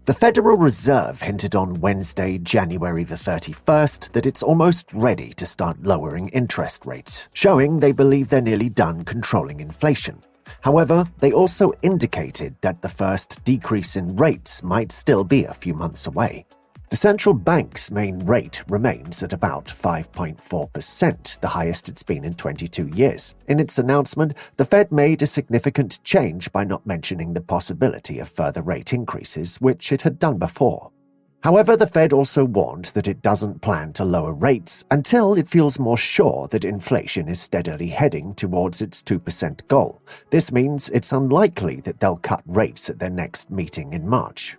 The Federal Reserve hinted on Wednesday, January the 31st, that it's almost ready to start lowering interest rates, showing they believe they're nearly done controlling inflation. However, they also indicated that the first decrease in rates might still be a few months away. The central bank's main rate remains at about 5.4%, the highest it's been in 22 years. In its announcement, the Fed made a significant change by not mentioning the possibility of further rate increases, which it had done before. However, the Fed also warned that it doesn't plan to lower rates until it feels more sure that inflation is steadily heading towards its 2% goal. This means it's unlikely that they'll cut rates at their next meeting in March.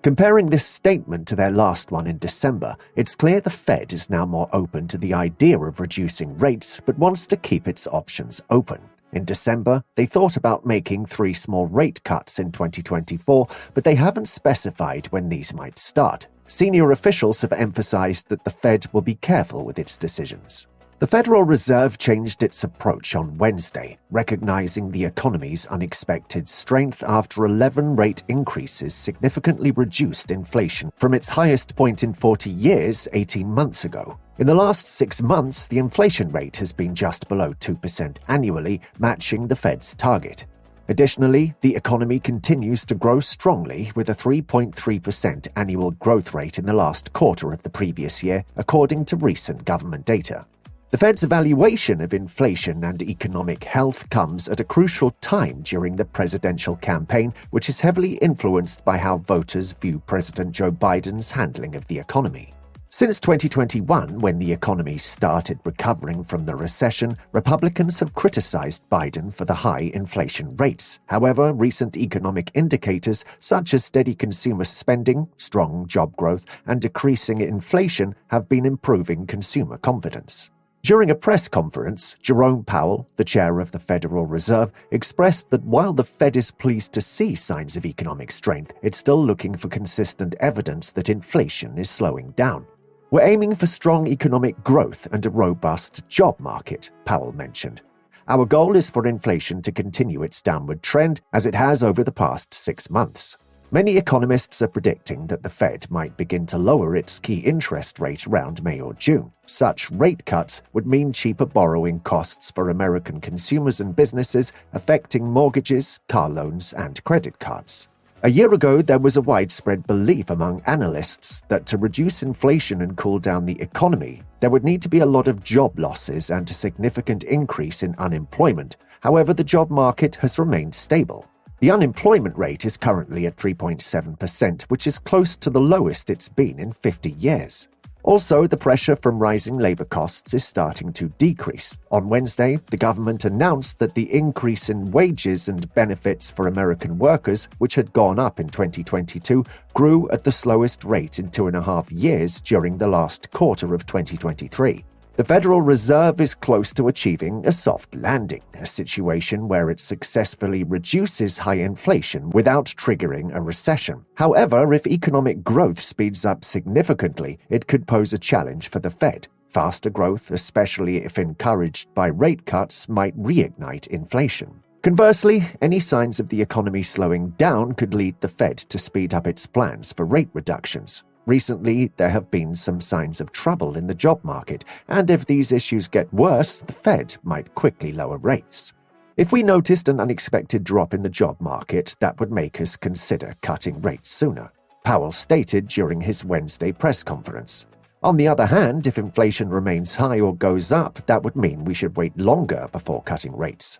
Comparing this statement to their last one in December, it's clear the Fed is now more open to the idea of reducing rates but wants to keep its options open. In December, they thought about making 3 small rate cuts in 2024, but they haven't specified when these might start. Senior officials have emphasized that the Fed will be careful with its decisions. The Federal Reserve changed its approach on Wednesday, recognizing the economy's unexpected strength after 11 rate increases significantly reduced inflation from its highest point in 40 years 18 months ago. In the last 6 months, the inflation rate has been just below 2% annually, matching the Fed's target. Additionally, the economy continues to grow strongly with a 3.3% annual growth rate in the last quarter of the previous year, according to recent government data. The Fed's evaluation of inflation and economic health comes at a crucial time during the presidential campaign, which is heavily influenced by how voters view President Joe Biden's handling of the economy. Since 2021, when the economy started recovering from the recession, Republicans have criticized Biden for the high inflation rates. However, recent economic indicators such as steady consumer spending, strong job growth, and decreasing inflation have been improving consumer confidence. During a press conference, Jerome Powell, the chair of the Federal Reserve, expressed that while the Fed is pleased to see signs of economic strength, it's still looking for consistent evidence that inflation is slowing down. "We're aiming for strong economic growth and a robust job market," Powell mentioned. "Our goal is for inflation to continue its downward trend as it has over the past 6 months." Many economists are predicting that the Fed might begin to lower its key interest rate around May or June. Such rate cuts would mean cheaper borrowing costs for American consumers and businesses, affecting mortgages, car loans, and credit cards. A year ago, there was a widespread belief among analysts that to reduce inflation and cool down the economy, there would need to be a lot of job losses and a significant increase in unemployment. However, the job market has remained stable. The unemployment rate is currently at 3.7%, which is close to the lowest it's been in 50 years. Also, the pressure from rising labor costs is starting to decrease. On Wednesday, the government announced that the increase in wages and benefits for American workers, which had gone up in 2022, grew at the slowest rate in 2.5 years during the last quarter of 2023. The Federal Reserve is close to achieving a soft landing, a situation where it successfully reduces high inflation without triggering a recession. However, if economic growth speeds up significantly, it could pose a challenge for the Fed. Faster growth, especially if encouraged by rate cuts, might reignite inflation. Conversely, any signs of the economy slowing down could lead the Fed to speed up its plans for rate reductions. Recently, there have been some signs of trouble in the job market, and if these issues get worse, the Fed might quickly lower rates. If we noticed an unexpected drop in the job market, that would make us consider cutting rates sooner, Powell stated during his Wednesday press conference. On the other hand, if inflation remains high or goes up, that would mean we should wait longer before cutting rates.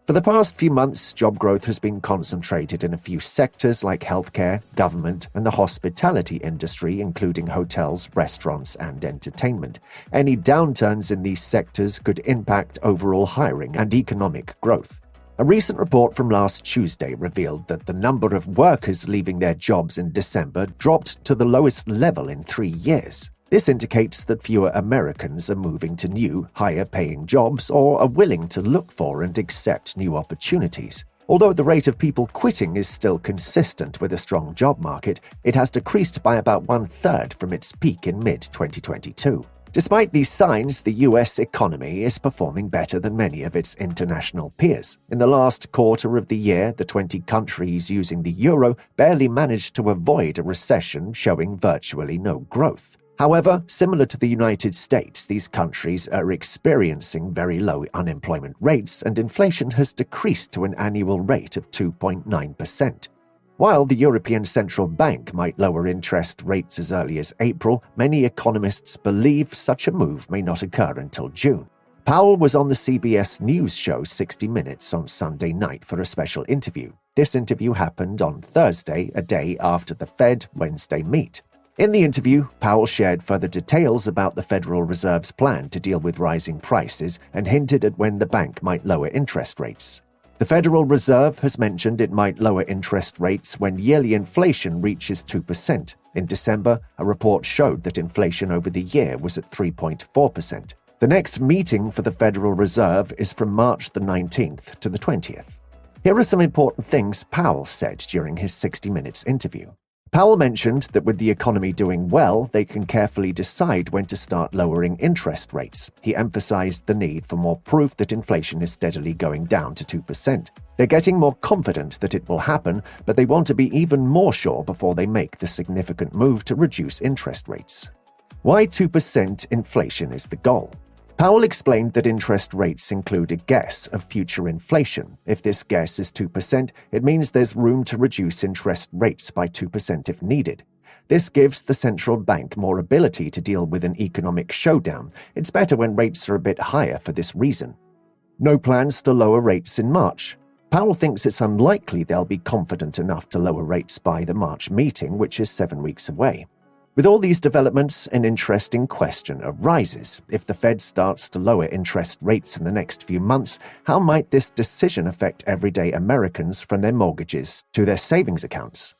For the past few months, job growth has been concentrated in a few sectors like healthcare, government, and the hospitality industry, including hotels, restaurants, and entertainment. Any downturns in these sectors could impact overall hiring and economic growth. A recent report from last Tuesday revealed that the number of workers leaving their jobs in December dropped to the lowest level in 3 years. This indicates that fewer Americans are moving to new, higher-paying jobs or are willing to look for and accept new opportunities. Although the rate of people quitting is still consistent with a strong job market, it has decreased by about 1/3 from its peak in mid-2022. Despite these signs, the US economy is performing better than many of its international peers. In the last quarter of the year, the 20 countries using the euro barely managed to avoid a recession, showing virtually no growth. However, similar to the United States, these countries are experiencing very low unemployment rates, and inflation has decreased to an annual rate of 2.9%. While the European Central Bank might lower interest rates as early as April, many economists believe such a move may not occur until June. Powell was on the CBS News show 60 Minutes on Sunday night for a special interview. This interview happened on Thursday, a day after the Fed Wednesday meet. In the interview, Powell shared further details about the Federal Reserve's plan to deal with rising prices and hinted at when the bank might lower interest rates. The Federal Reserve has mentioned it might lower interest rates when yearly inflation reaches 2%. In December, a report showed that inflation over the year was at 3.4%. The next meeting for the Federal Reserve is from March the 19th to the 20th. Here are some important things Powell said during his 60 Minutes interview. Powell mentioned that with the economy doing well, they can carefully decide when to start lowering interest rates. He emphasized the need for more proof that inflation is steadily going down to 2%. They're getting more confident that it will happen, but they want to be even more sure before they make the significant move to reduce interest rates. Why 2% inflation is the goal? Powell explained that interest rates include a guess of future inflation. If this guess is 2%, it means there's room to reduce interest rates by 2% if needed. This gives the central bank more ability to deal with an economic showdown. It's better when rates are a bit higher for this reason. No plans to lower rates in March. Powell thinks it's unlikely they'll be confident enough to lower rates by the March meeting, which is 7 weeks away. With all these developments, an interesting question arises. If the Fed starts to lower interest rates in the next few months, how might this decision affect everyday Americans from their mortgages to their savings accounts?